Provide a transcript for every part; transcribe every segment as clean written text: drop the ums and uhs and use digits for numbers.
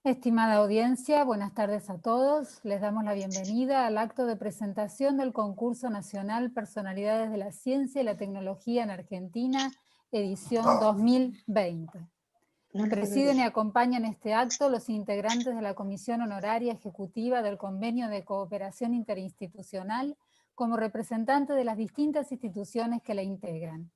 Estimada audiencia, buenas tardes a todos. Les damos la bienvenida al acto de presentación del Concurso Nacional Personalidades de la Ciencia y la Tecnología en Argentina, edición 2020. Presiden y acompañan este acto los integrantes de la Comisión Honoraria Ejecutiva del Convenio de Cooperación Interinstitucional como representantes de las distintas instituciones que la integran.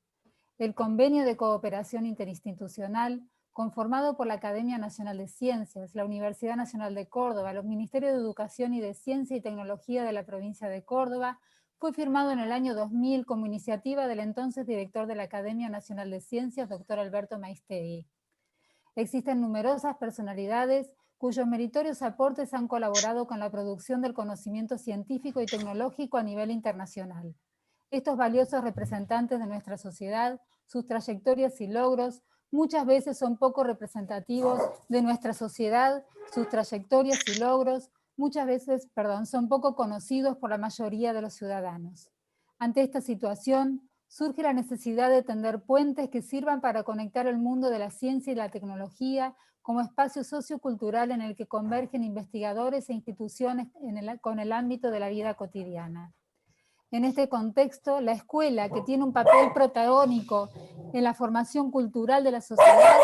El Convenio de Cooperación Interinstitucional, conformado por la Academia Nacional de Ciencias, la Universidad Nacional de Córdoba, los Ministerios de Educación y de Ciencia y Tecnología de la provincia de Córdoba, fue firmado en el año 2000 como iniciativa del entonces director de la Academia Nacional de Ciencias, doctor Alberto Maistegui. Existen numerosas personalidades cuyos meritorios aportes han colaborado con la producción del conocimiento científico y tecnológico a nivel internacional. Estos valiosos representantes de nuestra sociedad, sus trayectorias y logros, muchas veces son poco representativos de nuestra sociedad, sus trayectorias y logros, son poco conocidos por la mayoría de los ciudadanos. Ante esta situación, surge la necesidad de tender puentes que sirvan para conectar el mundo de la ciencia y la tecnología como espacio sociocultural en el que convergen investigadores e instituciones con el ámbito de la vida cotidiana. En este contexto, la escuela, que tiene un papel protagónico en la formación cultural de la sociedad,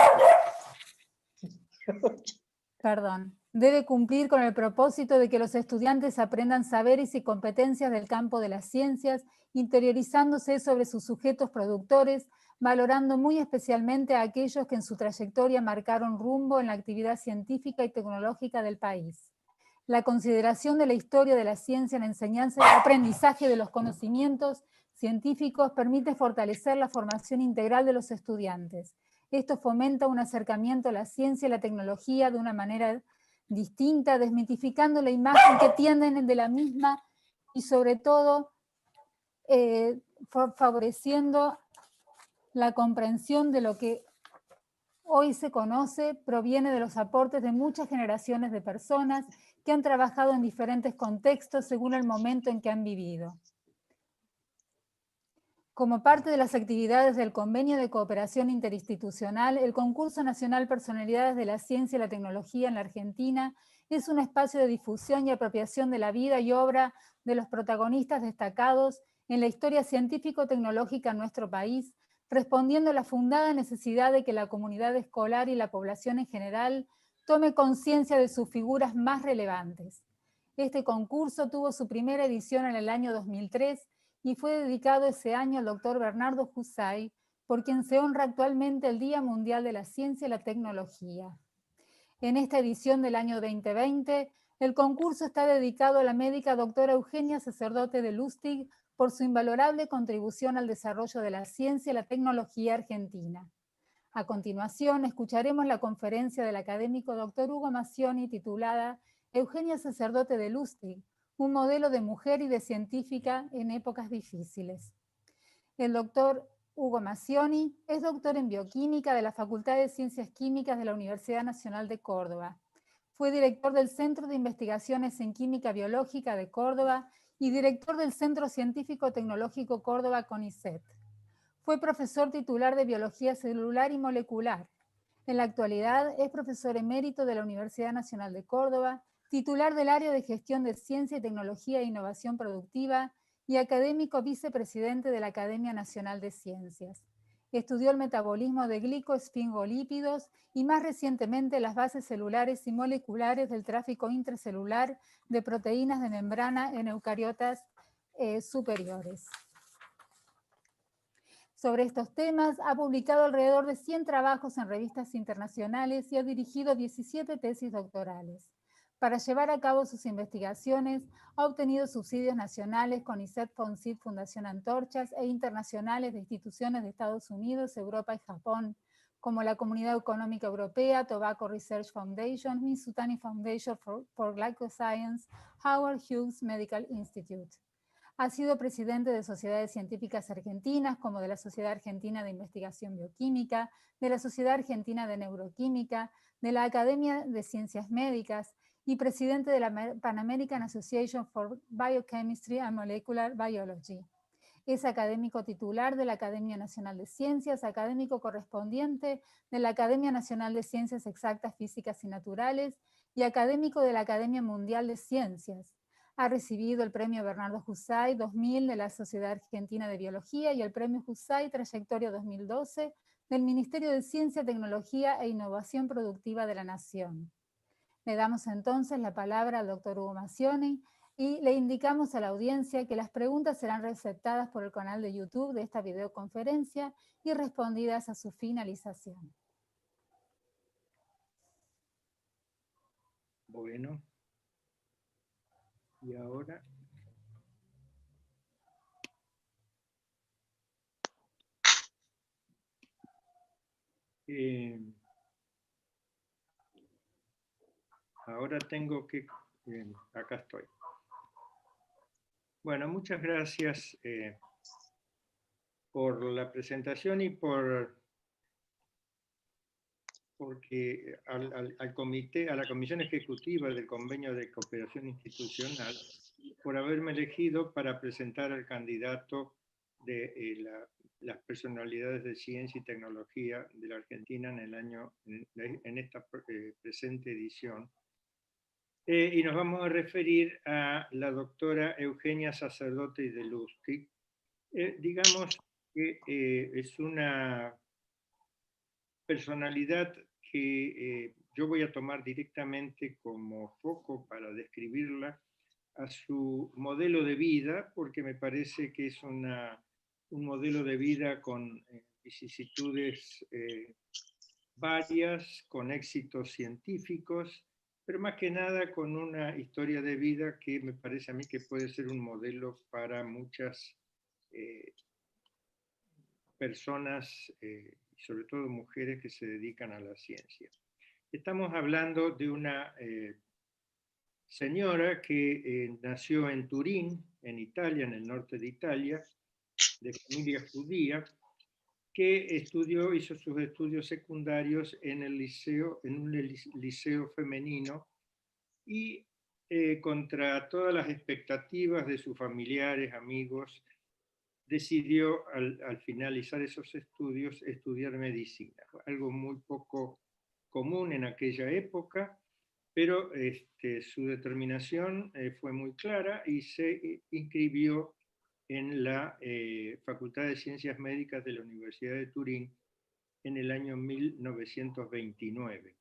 debe cumplir con el propósito de que los estudiantes aprendan saberes y competencias del campo de las ciencias, interiorizándose sobre sus sujetos productores, valorando muy especialmente a aquellos que en su trayectoria marcaron rumbo en la actividad científica y tecnológica del país. La consideración de la historia de la ciencia en la enseñanza y el aprendizaje de los conocimientos científicos permite fortalecer la formación integral de los estudiantes. Esto fomenta un acercamiento a la ciencia y la tecnología de una manera distinta, desmitificando la imagen que tienen de la misma y sobre todo favoreciendo la comprensión de lo que hoy se conoce, proviene de los aportes de muchas generaciones de personas que han trabajado en diferentes contextos según el momento en que han vivido. Como parte de las actividades del Convenio de Cooperación Interinstitucional, el Concurso Nacional Personalidades de la Ciencia y la Tecnología en la Argentina es un espacio de difusión y apropiación de la vida y obra de los protagonistas destacados en la historia científico-tecnológica en nuestro país, respondiendo a la fundada necesidad de que la comunidad escolar y la población en general tome conciencia de sus figuras más relevantes. Este concurso tuvo su primera edición en el año 2003 y fue dedicado ese año al doctor Bernardo Husay, por quien se honra actualmente el Día Mundial de la Ciencia y la Tecnología. En esta edición del año 2020, el concurso está dedicado a la médica doctora Eugenia Sacerdote de Lustig por su invalorable contribución al desarrollo de la ciencia y la tecnología argentina. A continuación, escucharemos la conferencia del académico doctor Hugo Massioni titulada Eugenia Sacerdote de Lustig, un modelo de mujer y de científica en épocas difíciles. El doctor Hugo Massioni es doctor en bioquímica de la Facultad de Ciencias Químicas de la Universidad Nacional de Córdoba. Fue director del Centro de Investigaciones en Química Biológica de Córdoba y director del Centro Científico Tecnológico Córdoba CONICET. Fue profesor titular de Biología Celular y Molecular. En la actualidad es profesor emérito de la Universidad Nacional de Córdoba, titular del área de Gestión de Ciencia y Tecnología e Innovación Productiva y académico vicepresidente de la Academia Nacional de Ciencias. Estudió el metabolismo de glicoesfingolípidos y más recientemente las bases celulares y moleculares del tráfico intracelular de proteínas de membrana en eucariotas superiores. Sobre estos temas, ha publicado alrededor de 100 trabajos en revistas internacionales y ha dirigido 17 tesis doctorales. Para llevar a cabo sus investigaciones, ha obtenido subsidios nacionales CONICET, FONCIT, Fundación Antorchas e internacionales de instituciones de Estados Unidos, Europa y Japón, como la Comunidad Económica Europea, Tobacco Research Foundation, Mitsutani Foundation for Glycoscience, Howard Hughes Medical Institute. Ha sido presidente de sociedades científicas argentinas como de la Sociedad Argentina de Investigación Bioquímica, de la Sociedad Argentina de Neuroquímica, de la Academia de Ciencias Médicas y presidente de la Pan American Association for Biochemistry and Molecular Biology. Es académico titular de la Academia Nacional de Ciencias, académico correspondiente de la Academia Nacional de Ciencias Exactas, Físicas y Naturales y académico de la Academia Mundial de Ciencias. Ha recibido el Premio Bernardo Husay 2000 de la Sociedad Argentina de Biología y el Premio Husay Trayectoria 2012 del Ministerio de Ciencia, Tecnología e Innovación Productiva de la Nación. Le damos entonces la palabra al doctor Hugo Macioni y le indicamos a la audiencia que las preguntas serán receptadas por el canal de YouTube de esta videoconferencia y respondidas a su finalización. Bueno, y ahora... ahora tengo que... acá estoy. Bueno, muchas gracias por la presentación y porque al comité, a la Comisión Ejecutiva del Convenio de Cooperación Institucional, por haberme elegido para presentar al candidato de las personalidades de ciencia y tecnología de la Argentina en esta presente edición. Y nos vamos a referir a la doctora Eugenia Sacerdote de Lustig. Digamos que es una personalidad que yo voy a tomar directamente como foco para describirla a su modelo de vida, porque me parece que es un modelo de vida con vicisitudes varias, con éxitos científicos, pero más que nada con una historia de vida que me parece a mí que puede ser un modelo para muchas personas, sobre todo mujeres que se dedican a la ciencia. Estamos hablando de una señora que nació en Turín, en Italia, en el norte de Italia, de familia judía, que hizo sus estudios secundarios en un liceo femenino y contra todas las expectativas de sus familiares, amigos, decidió al finalizar esos estudios estudiar medicina, algo muy poco común en aquella época, pero su determinación fue muy clara y se inscribió en la Facultad de Ciencias Médicas de la Universidad de Turín en el año 1929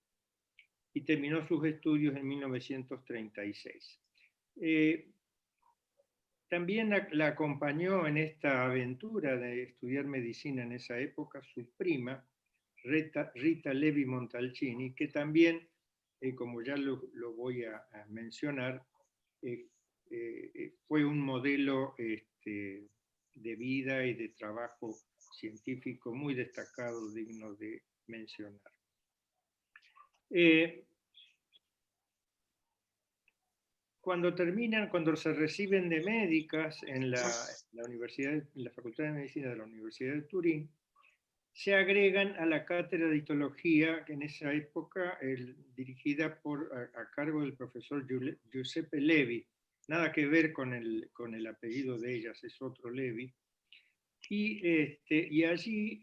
y terminó sus estudios en 1936. También la acompañó en esta aventura de estudiar medicina en esa época su prima, Rita Levi Montalcini, que también, como ya lo voy a mencionar, fue un modelo de vida y de trabajo científico muy destacado, digno de mencionar. Cuando se reciben de médicas en la Facultad de Medicina de la Universidad de Turín, se agregan a la cátedra de histología, que en esa época dirigida a cargo del profesor Giuseppe Levi, nada que ver con el apellido de ellas, es otro Levi, y allí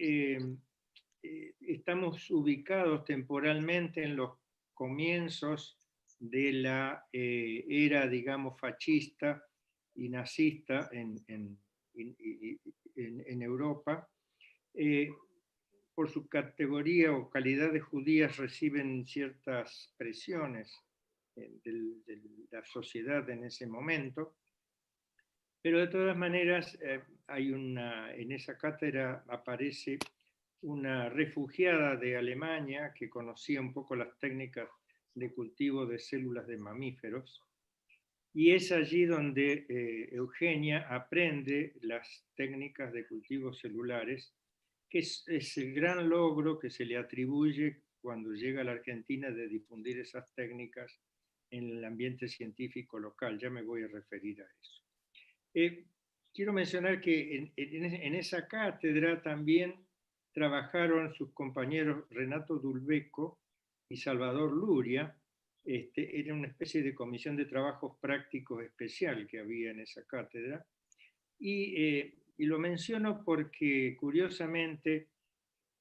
estamos ubicados temporalmente en los comienzos de la era, digamos, fascista y nazista en Europa. Por su categoría o calidad de judías reciben ciertas presiones de la sociedad en ese momento, pero de todas maneras en esa cátedra aparece una refugiada de Alemania que conocía un poco las técnicas de cultivo de células de mamíferos, y es allí donde Eugenia aprende las técnicas de cultivo celulares, que es el gran logro que se le atribuye cuando llega a la Argentina de difundir esas técnicas en el ambiente científico local. Ya me voy a referir a eso. Quiero mencionar que en esa cátedra también trabajaron sus compañeros Renato Dulbeco y Salvador Luria. Era una especie de comisión de trabajos prácticos especial que había en esa cátedra. Y lo menciono porque, curiosamente,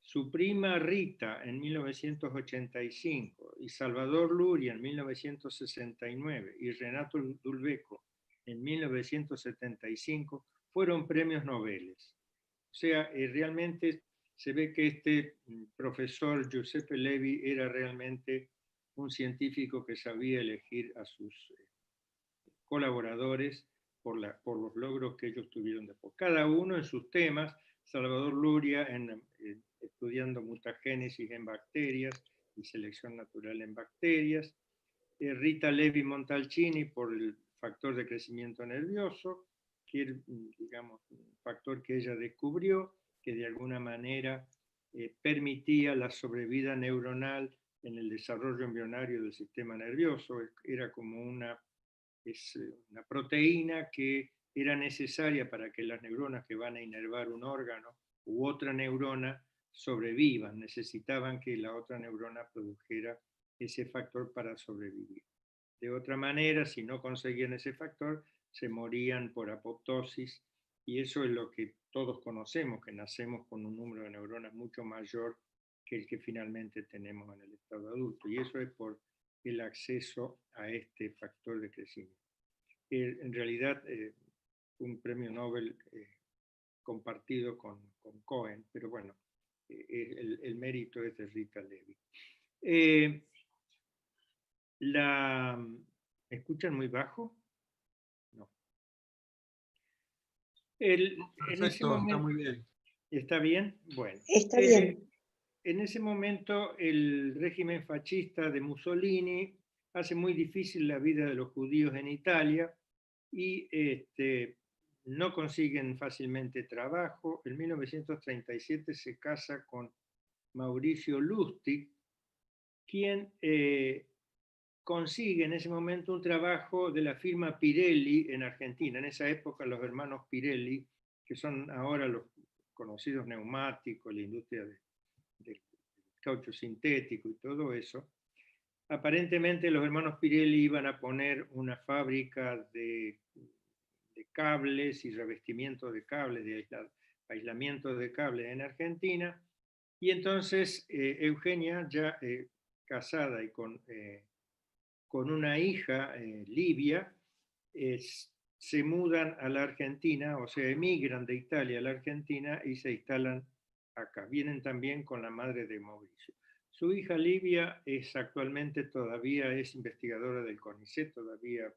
su prima Rita en 1985 y Salvador Luria en 1969 y Renato Dulbeco en 1975 fueron premios Nobel. O sea, realmente se ve que este profesor Giuseppe Levi era realmente un científico que sabía elegir a sus colaboradores por los logros que ellos tuvieron después. Cada uno en sus temas, Salvador Luria estudiando mutagénesis en bacterias y selección natural en bacterias, Rita Levi Montalcini por el factor de crecimiento nervioso, que es, digamos, un factor que ella descubrió, que de alguna manera permitía la sobrevida neuronal en el desarrollo embrionario del sistema nervioso. Era como una proteína que era necesaria para que las neuronas que van a inervar un órgano u otra neurona sobrevivan. Necesitaban que la otra neurona produjera ese factor para sobrevivir. De otra manera, si no conseguían ese factor, se morían por apoptosis, y eso es lo que todos conocemos, que nacemos con un número de neuronas mucho mayor que el que finalmente tenemos en el estado adulto, y eso es por el acceso a este factor de crecimiento. En realidad, un premio Nobel compartido con Cohen, pero bueno, el mérito es de Rita Levi. ¿Me escuchan muy bajo? No. En ese momento, está muy bien. ¿Está bien? Bueno. Está bien. En ese momento, el régimen fascista de Mussolini hace muy difícil la vida de los judíos en Italia y no consiguen fácilmente trabajo. En 1937 se casa con Mauricio Lustig, quien consigue en ese momento un trabajo de la firma Pirelli en Argentina. En esa época los hermanos Pirelli, que son ahora los conocidos neumáticos, la industria del caucho sintético y todo eso, aparentemente los hermanos Pirelli iban a poner una fábrica de cables y revestimiento de cables, de aislamiento de cables en Argentina, y entonces Eugenia, ya casada y con una hija, Livia, se mudan a la Argentina, o sea, emigran de Italia a la Argentina y se instalan acá. Vienen también con la madre de Mauricio. Su hija Livia actualmente todavía es investigadora del CONICET, todavía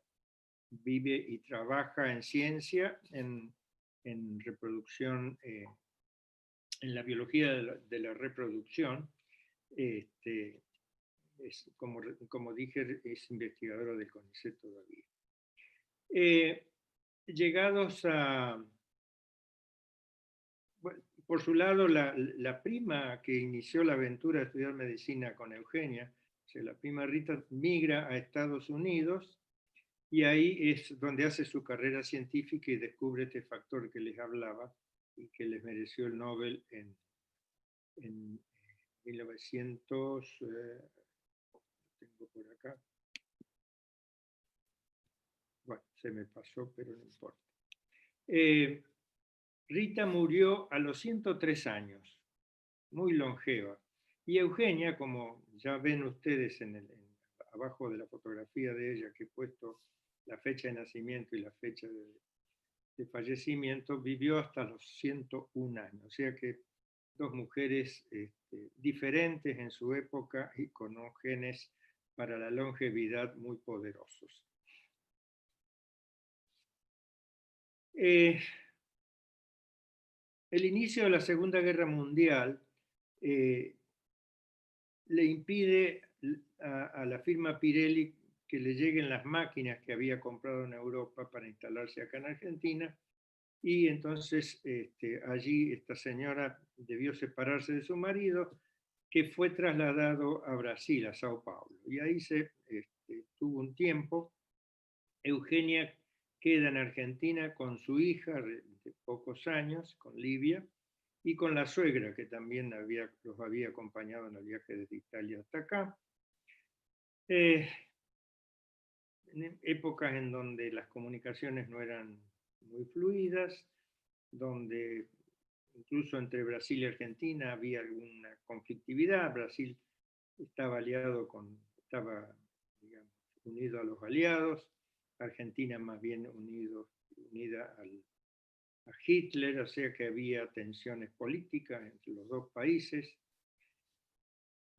vive y trabaja en ciencia, en reproducción, en la biología de la reproducción. Como dije, es investigadora del CONICET todavía. Llegados a... Bueno, por su lado, la prima que inició la aventura de estudiar medicina con Eugenia, o sea, la prima Rita, migra a Estados Unidos, y ahí es donde hace su carrera científica y descubre este factor que les hablaba y que les mereció el Nobel en 1900... tengo por acá. Bueno, se me pasó, pero no importa. Rita murió a los 103 años, muy longeva. Y Eugenia, como ya ven ustedes abajo de la fotografía de ella, que he puesto la fecha de nacimiento y la fecha de fallecimiento, vivió hasta los 101 años. O sea que dos mujeres diferentes en su época y con unos genes para la longevidad muy poderosos. El inicio de la Segunda Guerra Mundial le impide a la firma Pirelli que le lleguen las máquinas que había comprado en Europa para instalarse acá en Argentina, y entonces allí esta señora debió separarse de su marido, que fue trasladado a Brasil, a Sao Paulo, y ahí se tuvo un tiempo. Eugenia queda en Argentina con su hija de pocos años, con Livia, y con la suegra, que también los había acompañado en el viaje desde Italia hasta acá. En épocas en donde las comunicaciones no eran muy fluidas, donde incluso entre Brasil y Argentina había alguna conflictividad. Brasil estaba digamos, unido a los aliados, Argentina más bien unida a Hitler, o sea que había tensiones políticas entre los dos países.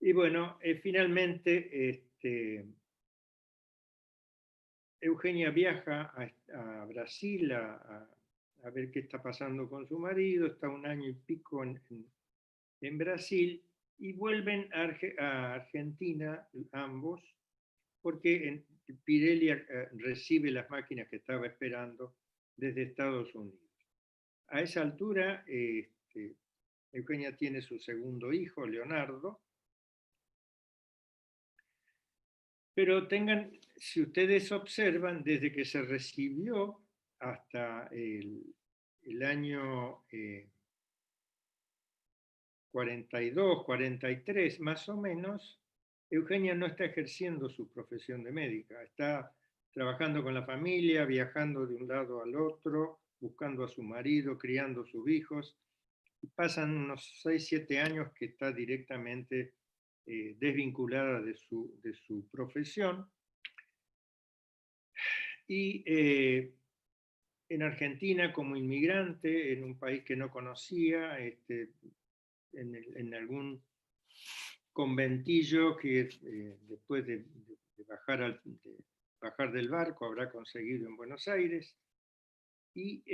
Y bueno, finalmente Eugenia viaja a Brasil a ver qué está pasando con su marido, está un año y pico en Brasil, y vuelven a Argentina ambos, porque Pirelli recibe las máquinas que estaba esperando desde Estados Unidos. A esa altura, Eugenia tiene su segundo hijo, Leonardo, pero si ustedes observan, desde que se recibió hasta el año 42, 43 más o menos, Eugenia no está ejerciendo su profesión de médica, está trabajando con la familia, viajando de un lado al otro, buscando a su marido, criando a sus hijos. Y pasan unos 6, 7 años que está directamente desvinculada de su profesión. Y en Argentina, como inmigrante, en un país que no conocía, en algún conventillo que después de bajar del barco habrá conseguido en Buenos Aires, y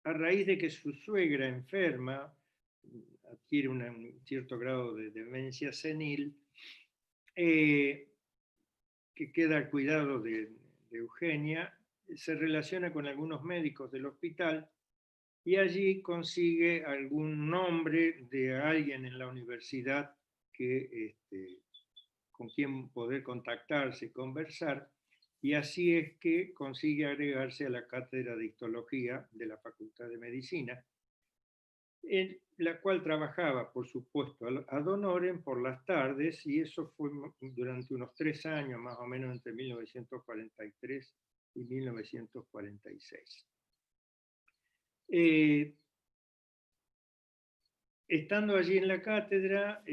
a raíz de que su suegra enferma, adquiere un cierto grado de demencia senil, que queda al cuidado de Eugenia, se relaciona con algunos médicos del hospital y allí consigue algún nombre de alguien en la universidad con quien poder contactarse, conversar, y así es que consigue agregarse a la cátedra de histología de la Facultad de Medicina, en la cual trabajaba, por supuesto, ad honorem por las tardes, y eso fue durante unos 3 años, más o menos entre 1943 y 1946. Estando allí en la cátedra,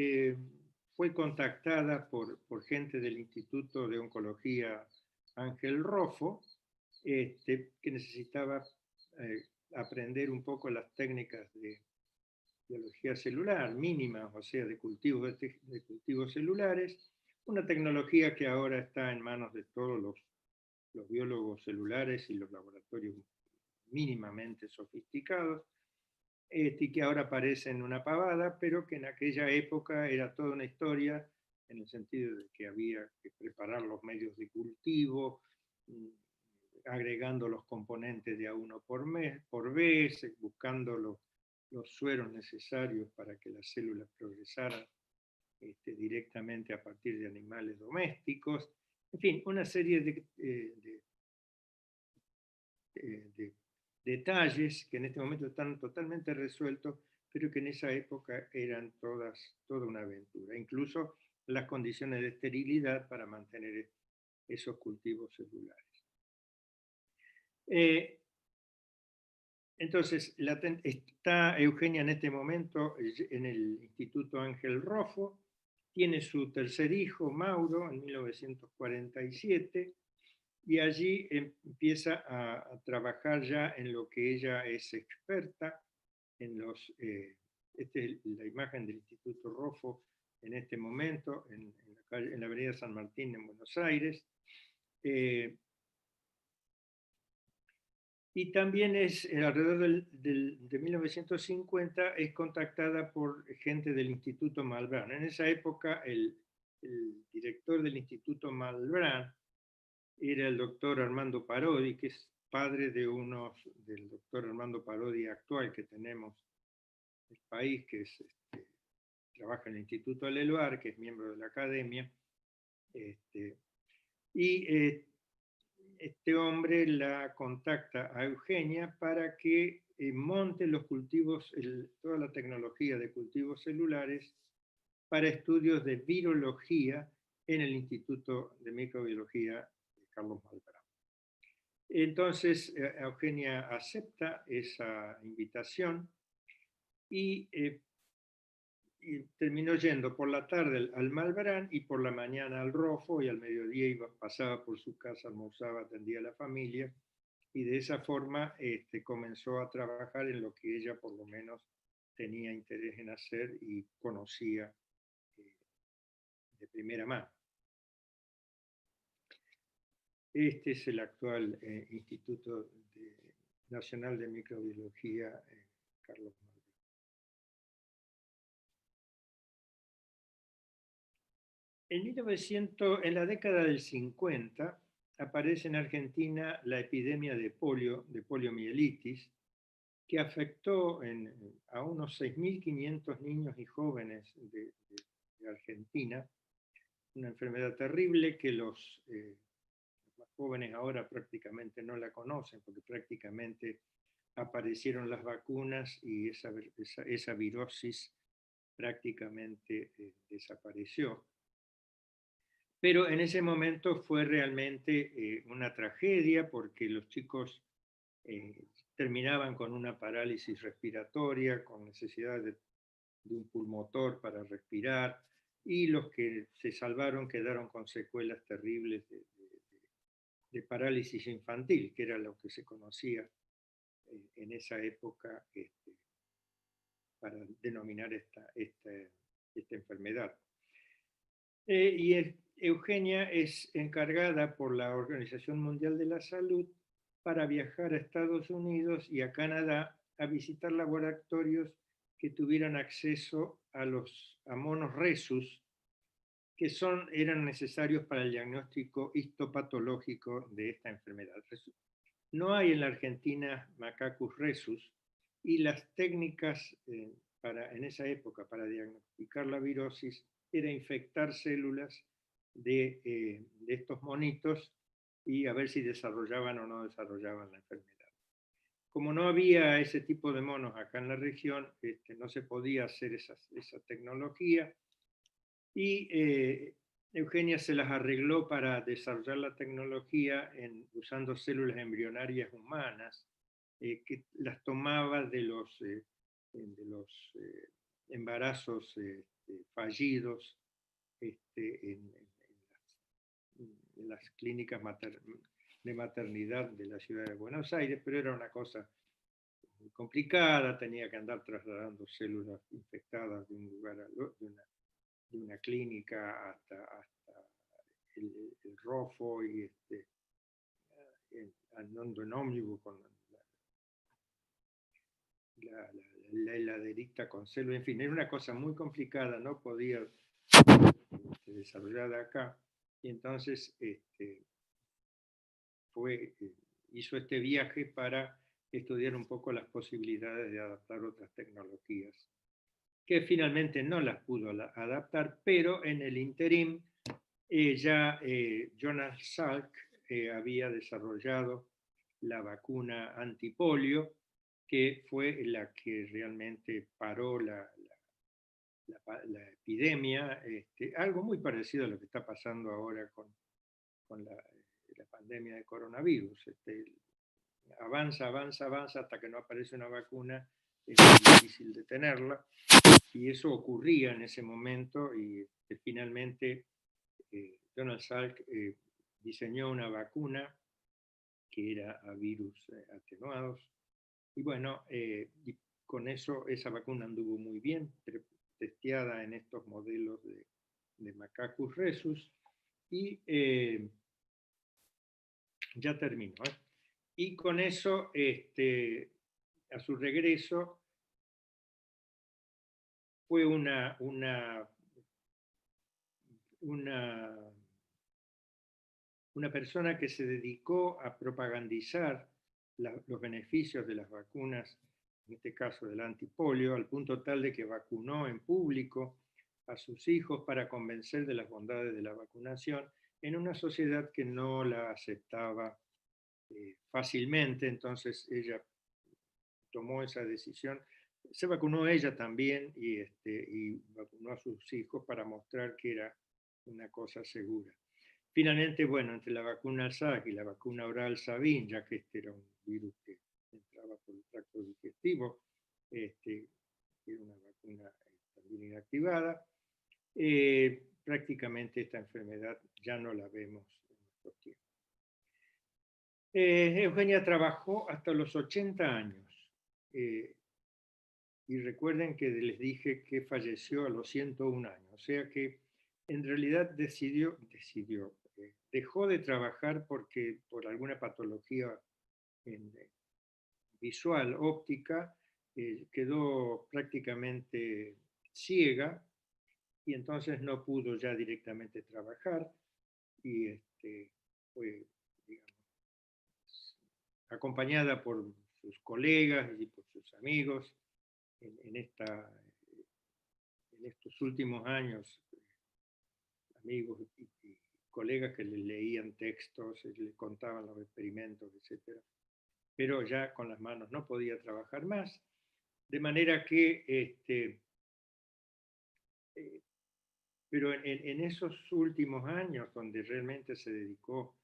fue contactada por gente del Instituto de Oncología Ángel Roffo, que necesitaba aprender un poco las técnicas de biología celular mínimas, o sea, de cultivos celulares, una tecnología que ahora está en manos de todos los biólogos celulares y los laboratorios mínimamente sofisticados, y que ahora parecen una pavada, pero que en aquella época era toda una historia, en el sentido de que había que preparar los medios de cultivo, agregando los componentes de A1 por vez, buscando los sueros necesarios para que las células progresaran directamente a partir de animales domésticos. En fin, una serie de detalles que en este momento están totalmente resueltos, pero que en esa época eran toda una aventura. Incluso las condiciones de esterilidad para mantener esos cultivos celulares. Entonces, está Eugenia en este momento en el Instituto Ángel Roffo, tiene su tercer hijo, Mauro, en 1947, y allí empieza a trabajar ya en lo que ella es experta, esta es la imagen del Instituto Roffo en este momento, en la avenida San Martín en Buenos Aires. Y también alrededor de 1950 es contactada por gente del Instituto Malbrán. En esa época el director del Instituto Malbrán era el doctor Armando Parodi, que es padre del doctor Armando Parodi actual que tenemos en el país, que trabaja en el Instituto Leloir, que es miembro de la academia. Este hombre la contacta a Eugenia para que monte los cultivos, toda la tecnología de cultivos celulares para estudios de virología en el Instituto de Microbiología de Carlos Malbrán. Entonces Eugenia acepta esa invitación y terminó yendo por la tarde al Malbrán y por la mañana al Rofo, y al mediodía pasaba por su casa, almorzaba, atendía a la familia, y de esa forma comenzó a trabajar en lo que ella por lo menos tenía interés en hacer y conocía de primera mano. Este es el actual Instituto Nacional de Microbiología Carlos Malbrán. En la década del 50, aparece en Argentina la epidemia de poliomielitis, que afectó a unos 6.500 niños y jóvenes de Argentina, una enfermedad terrible que los más jóvenes ahora prácticamente no la conocen, porque prácticamente aparecieron las vacunas y esa virosis prácticamente desapareció. Pero en ese momento fue realmente una tragedia, porque los chicos terminaban con una parálisis respiratoria, con necesidad de un pulmotor para respirar, y los que se salvaron quedaron con secuelas terribles de parálisis infantil, que era lo que se conocía en esa época para denominar esta enfermedad. Y Eugenia es encargada por la Organización Mundial de la Salud para viajar a Estados Unidos y a Canadá a visitar laboratorios que tuvieran acceso a monos rhesus, que eran necesarios para el diagnóstico histopatológico de esta enfermedad. No hay en la Argentina Macacus rhesus, y las técnicas en esa época para diagnosticar la virosis era infectar células de estos monitos y a ver si desarrollaban o no desarrollaban la enfermedad. Como no había ese tipo de monos acá en la región, no se podía hacer esa tecnología, y Eugenia se las arregló para desarrollar la tecnología usando células embrionarias humanas, que las tomaba de los embarazos fallidos en las clínicas de maternidad de la ciudad de Buenos Aires, pero era una cosa muy complicada, tenía que andar trasladando células infectadas de un lugar a otro, de una clínica hasta el Rofo, y andando en ómnibus con la heladerita con células, en fin, era una cosa muy complicada, no podía desarrollada acá, y entonces hizo este viaje para estudiar un poco las posibilidades de adaptar otras tecnologías, que finalmente no las pudo adaptar, pero en el interim Jonas Salk había desarrollado la vacuna antipolio, que fue la que realmente paró la epidemia, algo muy parecido a lo que está pasando ahora con la pandemia de coronavirus. Avanza hasta que no aparece una vacuna, es muy difícil detenerla, y eso ocurría en ese momento, y finalmente Donald Salk diseñó una vacuna que era a virus atenuados, y bueno, y con eso esa vacuna anduvo muy bien, testeada en estos modelos de Macacus rhesus, y ya terminó. Y con eso, a su regreso, fue una persona que se dedicó a propagandizar los beneficios de las vacunas, en este caso del antipolio, al punto tal de que vacunó en público a sus hijos para convencer de las bondades de la vacunación en una sociedad que no la aceptaba fácilmente. Entonces ella tomó esa decisión. Se vacunó ella también, y vacunó a sus hijos para mostrar que era una cosa segura. Finalmente, bueno, entre la vacuna Salk y la vacuna oral Sabin, ya que este era un virus que entraba por el tracto digestivo, que era una vacuna también inactivada, prácticamente esta enfermedad ya no la vemos en nuestros tiempos. Eugenia trabajó hasta los 80 años. Y recuerden que les dije que falleció a los 101 años. O sea que en realidad dejó de trabajar porque por alguna patología visual, óptica, quedó prácticamente ciega y entonces no pudo ya directamente trabajar y fue, digamos, acompañada por sus colegas y por sus amigos en estos últimos años, amigos y colegas que le leían textos, le contaban los experimentos, etc. Pero ya con las manos no podía trabajar más, de manera que pero en esos últimos años, donde realmente se dedicó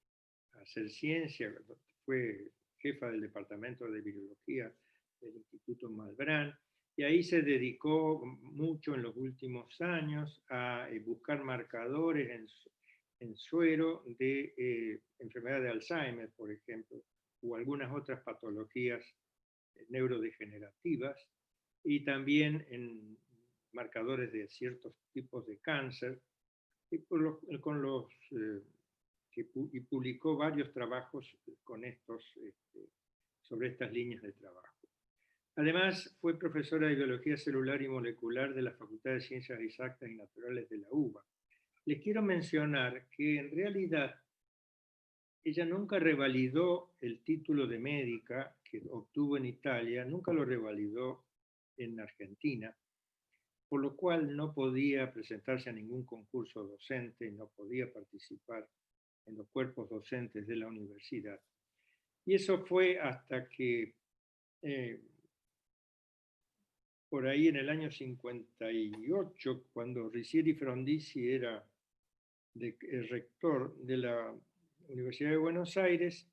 a hacer ciencia, fue jefa del departamento de virología del Instituto Malbrán, y ahí se dedicó mucho en los últimos años a buscar marcadores en suero de enfermedad de Alzheimer, por ejemplo, o algunas otras patologías neurodegenerativas, y también en marcadores de ciertos tipos de cáncer, y y publicó varios trabajos con sobre estas líneas de trabajo. Además, fue profesora de Biología Celular y Molecular de la Facultad de Ciencias Exactas y Naturales de la UBA. Les quiero mencionar que en realidad ella nunca revalidó el título de médica que obtuvo en Italia, nunca lo revalidó en Argentina, por lo cual no podía presentarse a ningún concurso docente, no podía participar en los cuerpos docentes de la universidad. Y eso fue hasta que por ahí en el año 58, cuando Ricieri Frondizi era el rector de la Universidad de Buenos Aires,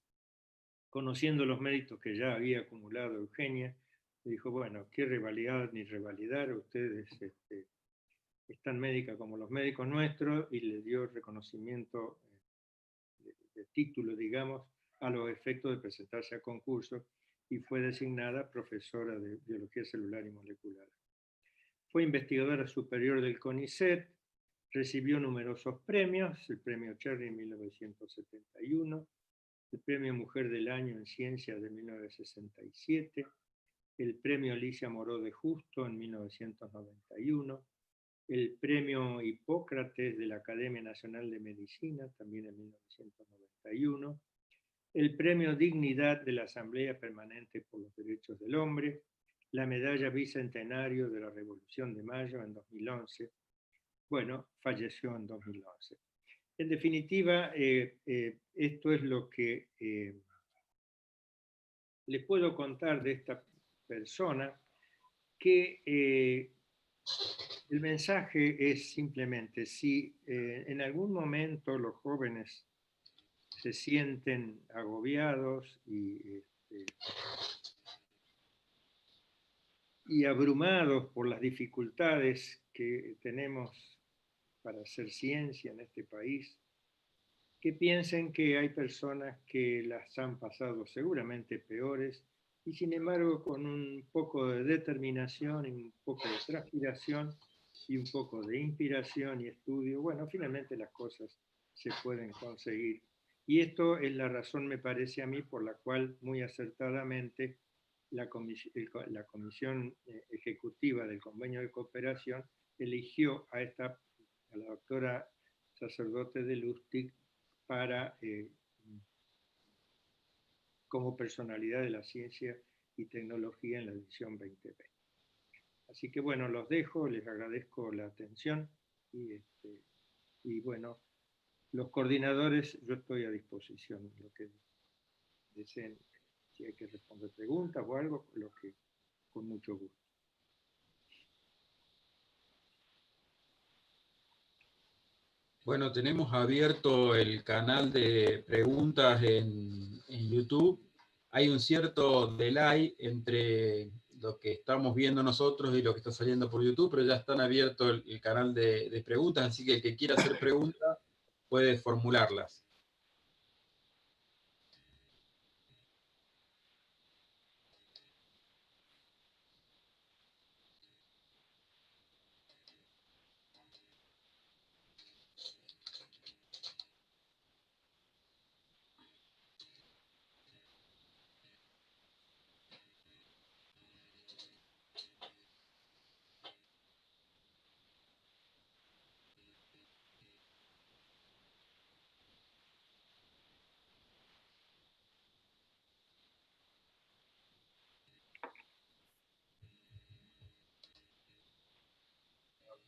conociendo los méritos que ya había acumulado Eugenia, le dijo, bueno, qué revalidar ni revalidar, ustedes es tan médica como los médicos nuestros, y le dio reconocimiento de título, digamos, a los efectos de presentarse a concursos, y fue designada profesora de Biología Celular y Molecular. Fue investigadora superior del CONICET, recibió numerosos premios, el premio Cherry en 1971, el premio Mujer del Año en Ciencia de 1967, el premio Alicia Moró de Justo en 1991, el premio Hipócrates de la Academia Nacional de Medicina, también en 1991, el premio Dignidad de la Asamblea Permanente por los Derechos del Hombre, la medalla Bicentenario de la Revolución de Mayo en 2011. Bueno, falleció en 2011. En definitiva, esto es lo que les puedo contar de esta persona, que el mensaje es simplemente, si en algún momento los jóvenes se sienten agobiados y abrumados por las dificultades que tenemos para hacer ciencia en este país, que piensen que hay personas que las han pasado seguramente peores y sin embargo con un poco de determinación y un poco de transpiración y un poco de inspiración y estudio, bueno, finalmente las cosas se pueden conseguir. Y esto es la razón, me parece a mí, por la cual muy acertadamente la Comisión Ejecutiva del Convenio de Cooperación eligió a la doctora Sacerdote de Lustig como personalidad de la ciencia y tecnología en la edición 2020. Así que bueno, los dejo, les agradezco la atención y bueno, los coordinadores, yo estoy a disposición, lo que deseen, si hay que responder preguntas o algo, con mucho gusto. Bueno, tenemos abierto el canal de preguntas en YouTube. Hay un cierto delay entre lo que estamos viendo nosotros y lo que está saliendo por YouTube, pero ya están abierto el canal de preguntas, así que el que quiera hacer preguntas puede formularlas.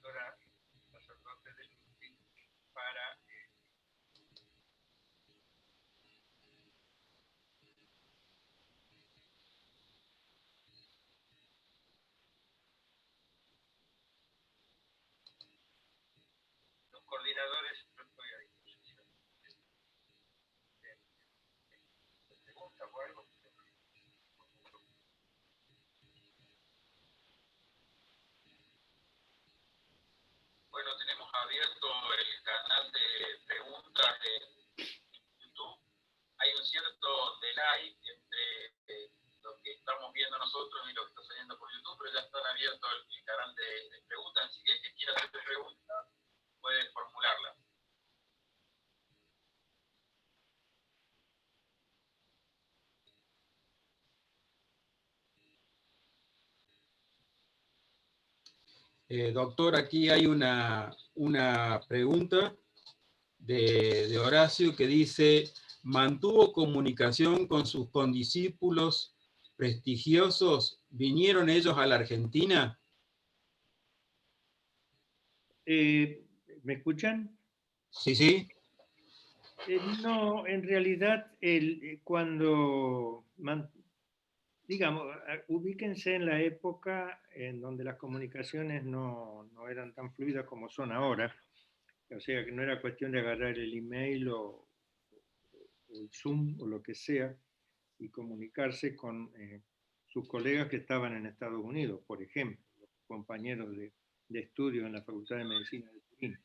Doctora sacerdote de Ludwig, para los coordinadores, yo estoy a disposición. ¿Pregunta o algo? Bueno, tenemos abierto el canal de preguntas en YouTube. Hay un cierto delay entre lo que estamos viendo nosotros y lo que está saliendo por YouTube, pero ya están abiertos el canal de preguntas, así que el que quiera hacer preguntas puede formularlas. Doctor, aquí hay una pregunta de Horacio que dice, ¿mantuvo comunicación con sus condiscípulos prestigiosos? ¿Vinieron ellos a la Argentina? ¿Me escuchan? Sí, sí. No, en realidad, cuando, digamos, ubíquense en la época en donde las comunicaciones no eran tan fluidas como son ahora. O sea, que no era cuestión de agarrar el email o el Zoom o lo que sea y comunicarse con sus colegas que estaban en Estados Unidos, por ejemplo, los compañeros de estudio en la Facultad de Medicina de Turín.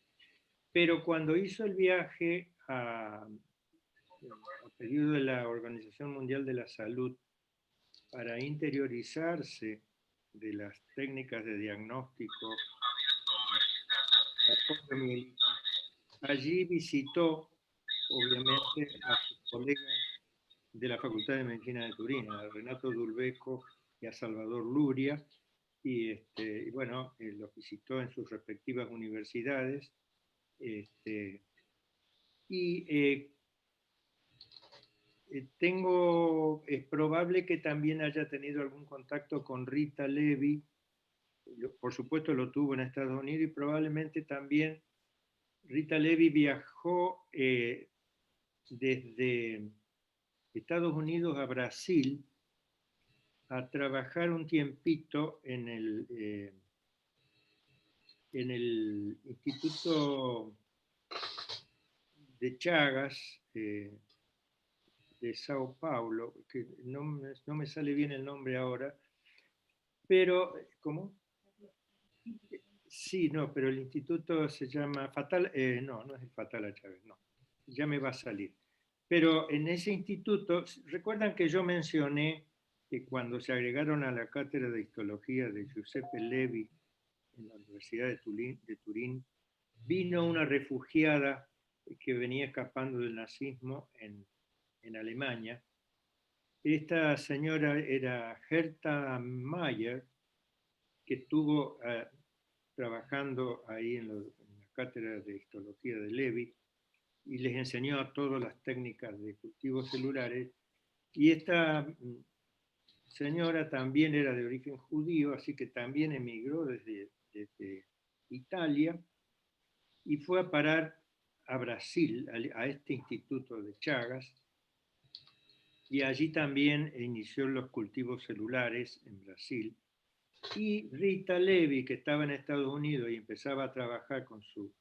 Pero cuando hizo el viaje a pedido de la Organización Mundial de la Salud para interiorizarse de las técnicas de diagnóstico, allí visitó, obviamente, a sus colegas de la Facultad de Medicina de Turín, a Renato Dulbeco y a Salvador Luria, y bueno, los visitó en sus respectivas universidades, y es probable que también haya tenido algún contacto con Rita Levi, por supuesto lo tuvo en Estados Unidos, y probablemente también Rita Levi viajó desde Estados Unidos a Brasil a trabajar un tiempito en el Instituto de Chagas de Sao Paulo, que no me sale bien el nombre ahora, pero, ¿cómo? Sí, no, pero el instituto se llama Fatal, no es el Fatal a Chávez, no, ya me va a salir. Pero en ese instituto, recuerdan que yo mencioné que cuando se agregaron a la cátedra de histología de Giuseppe Levi en la Universidad de Turín, vino una refugiada que venía escapando del nazismo en Alemania. Esta señora era Herta Mayer, que estuvo trabajando ahí en la cátedra de histología de Levi y les enseñó a todos las técnicas de cultivos celulares. Y esta señora también era de origen judío, así que también emigró desde Italia y fue a parar a Brasil, a este instituto de Chagas, y allí también inició los cultivos celulares en Brasil. Y Rita Levi, que estaba en Estados Unidos y empezaba a trabajar con su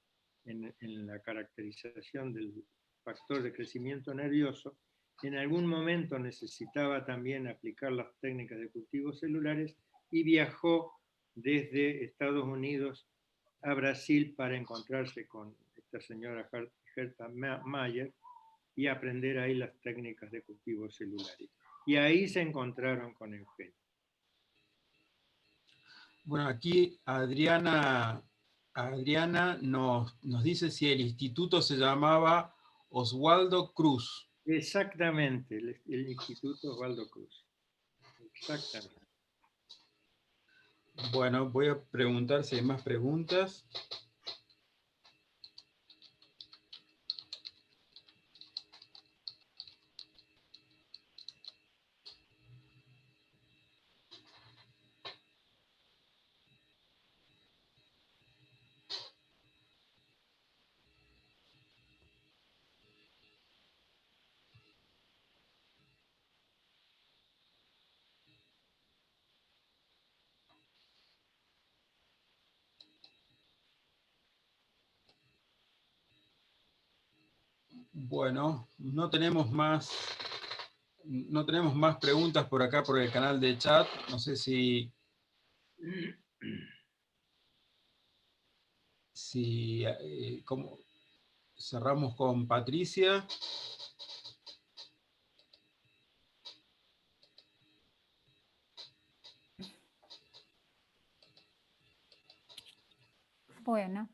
en la caracterización del factor de crecimiento nervioso, en algún momento necesitaba también aplicar las técnicas de cultivos celulares y viajó desde Estados Unidos a Brasil para encontrarse con esta señora Herta Mayer y aprender ahí las técnicas de cultivos celulares. Y ahí se encontraron con Eugenio. Bueno, aquí Adriana nos dice si el instituto se llamaba Oswaldo Cruz. Exactamente, el Instituto Oswaldo Cruz. Exactamente. Bueno, voy a preguntar si hay más preguntas. Bueno, no tenemos más preguntas por acá por el canal de chat. No sé si ¿cómo? Cerramos con Patricia. Bueno,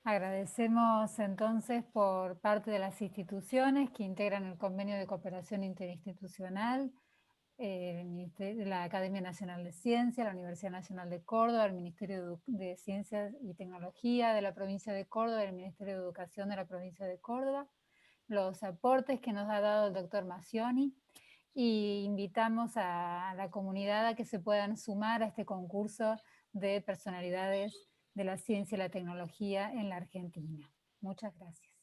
agradecemos entonces por parte de las instituciones que integran el Convenio de Cooperación Interinstitucional, la Academia Nacional de Ciencia, la Universidad Nacional de Córdoba, el Ministerio de Ciencias y Tecnología de la provincia de Córdoba, el Ministerio de Educación de la provincia de Córdoba, los aportes que nos ha dado el doctor Macioni, y invitamos a la comunidad a que se puedan sumar a este concurso de personalidades de la ciencia y la tecnología en la Argentina. Muchas gracias.